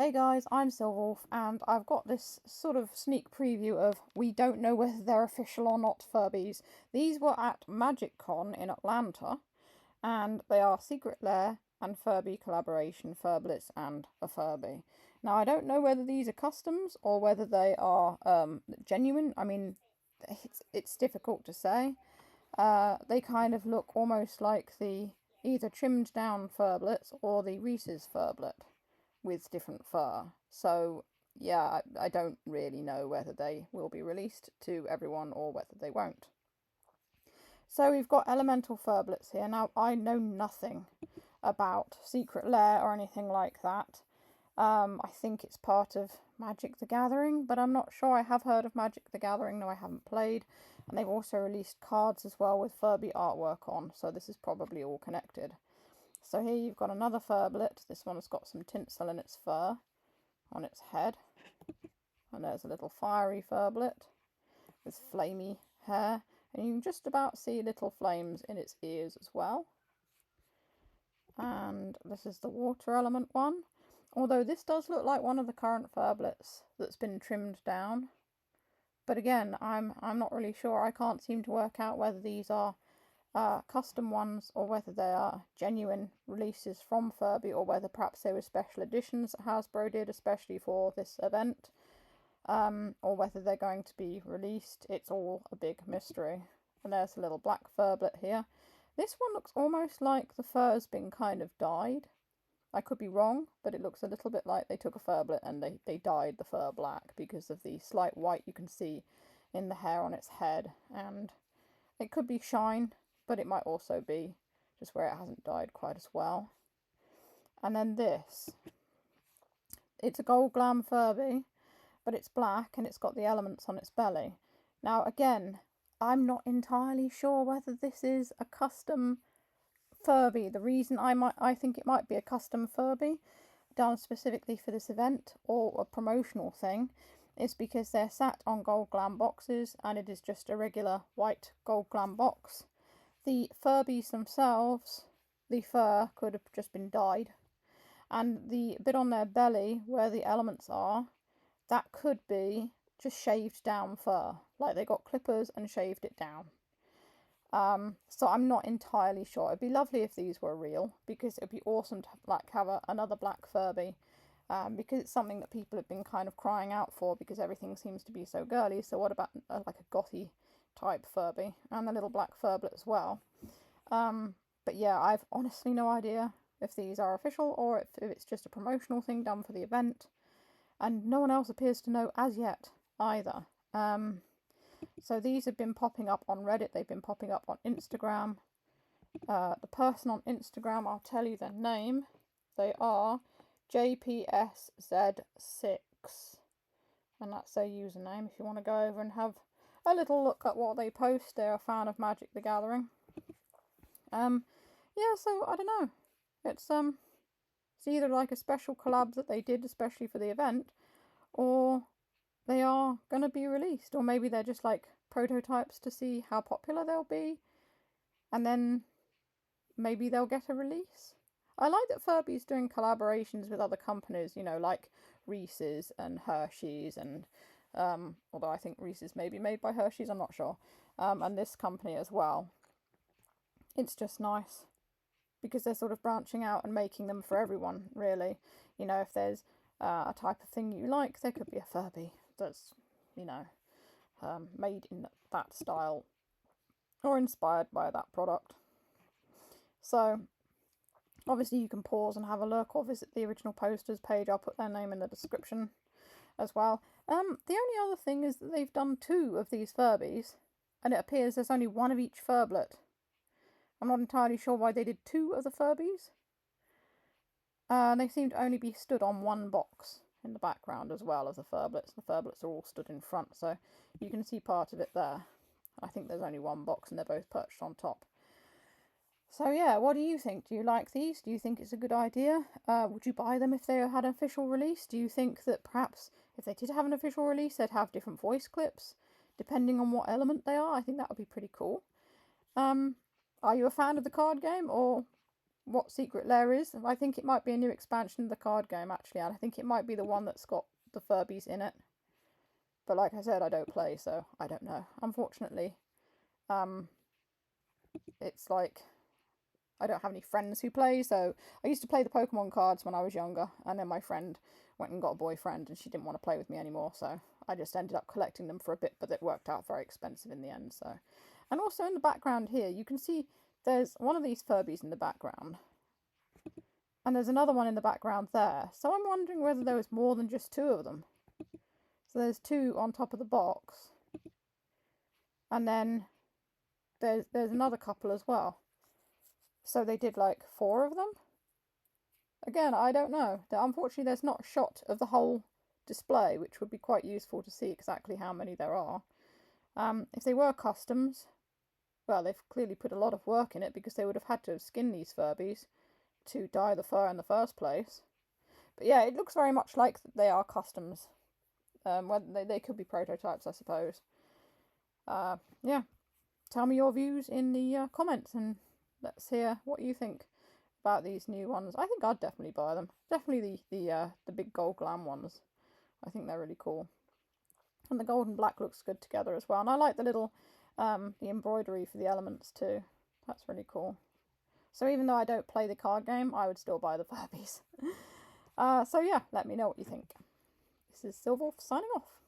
Hey guys, I'm Silverwolf, and I've got this sort of sneak preview of we don't know whether they're official or not Furbies. These were at MagicCon in Atlanta, and they are Secret Lair and Furby collaboration Furblets and a Furby. Now, I don't know whether these are customs or whether they are genuine. I mean, it's difficult to say. They kind of look almost like the either trimmed down Furblets or the Reese's Furblet with different fur. So yeah, I don't really know whether they will be released to everyone or whether they won't. So we've got elemental Furblets here. Now, I know nothing about Secret Lair or anything like that. I think it's part of Magic the Gathering, but I'm not sure. I have heard of Magic the Gathering, no, I haven't played. And they've also released cards as well with Furby artwork on, so this is probably all connected. So here you've got another Furblet. This one has got some tinsel in its fur on its head. And there's a little fiery Furblet with flamey hair. And you can just about see little flames in its ears as well. And this is the water element one. Although this does look like one of the current Furblets that's been trimmed down. But again, I'm not really sure. I can't seem to work out whether these are custom ones or whether they are genuine releases from Furby or whether perhaps they were special editions that Hasbro did especially for this event, or whether they're going to be released. It's all a big mystery. And there's a little black Furblet here. This one looks almost like the fur's been kind of dyed. I could be wrong, but it looks a little bit like they took a Furblet and they dyed the fur black because of the slight white you can see in the hair on its head. And it could be shine, but it might also be just where it hasn't dyed quite as well. And then this. It's a gold glam Furby, but it's black and it's got the elements on its belly. Now again, I'm not entirely sure whether this is a custom Furby. The reason I think it might be a custom Furby done specifically for this event or a promotional thing is because they're sat on gold glam boxes and it is just a regular white gold glam box. The Furbies themselves, the fur could have just been dyed, and the bit on their belly where the elements are, that could be just shaved down fur, like they got clippers and shaved it down. So I'm not entirely sure. It'd be lovely if these were real, because it'd be awesome to have another black Furby, because it's something that people have been kind of crying out for because everything seems to be so girly. So what about like a gothy type Furby and the little black Furblet as well? But yeah, I've honestly no idea if these are official or if it's just a promotional thing done for the event, and no one else appears to know as yet either. So these have been popping up on Reddit, they've been popping up on Instagram. The person on Instagram, I'll tell you their name. They are JPSZ6. And that's their username if you want to go over and have a little look at what they post. They're a fan of Magic the Gathering. Yeah, so I don't know. It's either like a special collab that they did especially for the event, or they are going to be released, or maybe they're just like prototypes to see how popular they'll be, and then maybe they'll get a release. I like that Furby's doing collaborations with other companies, you know, like Reese's and Hershey's, and although I think Reese's may be made by Hershey's, I'm not sure, and this company as well. It's just nice because they're sort of branching out and making them for everyone, really. You know, if there's a type of thing you like, there could be a Furby that's, you know, made in that style or inspired by that product. So obviously you can pause and have a look or visit the original posters page. I'll put their name in the description as well. The only other thing is that they've done 2 of these Furbies, and it appears there's only 1 of each Furblet. I'm not entirely sure why they did 2 of the Furbies. They seem to only be stood on 1 box in the background as well of the Furblets. The Furblets are all stood in front, so you can see part of it there. I think there's only 1 box and they're both perched on top. So yeah, what do you think? Do you like these? Do you think it's a good idea? Would you buy them if they had an official release? Do you think that perhaps if they did have an official release, they'd have different voice clips depending on what element they are? I think that would be pretty cool. Are you a fan of the card game, or what Secret Lair is. I think it might be a new expansion of the card game, actually, and I think it might be the one that's got the Furbies in it. But like I said, I don't play, so I don't know. Unfortunately, it's like I don't have any friends who play, so I used to play the Pokemon cards when I was younger, and then my friend went and got a boyfriend, and she didn't want to play with me anymore, so I just ended up collecting them for a bit, but it worked out very expensive in the end, so. And also in the background here, you can see there's one of these Furbies in the background, and there's another one in the background there, so I'm wondering whether there was more than just two of them. So there's two on top of the box, and then there's another couple as well. So they did like 4 of them? Again, I don't know. Unfortunately, there's not a shot of the whole display, which would be quite useful to see exactly how many there are. If they were customs, well, they've clearly put a lot of work in it because they would have had to have skinned these Furbies to dye the fur in the first place. But yeah, it looks very much like they are customs. Well, they could be prototypes, I suppose. Yeah. Tell me your views in the comments, and let's hear what you think about these new ones. I think I'd definitely buy them. Definitely the big gold glam ones. I think they're really cool. And the gold and black looks good together as well. And I like the little the embroidery for the elements too. That's really cool. So even though I don't play the card game, I would still buy the Furbies. So yeah, let me know what you think. This is Silverwolf signing off.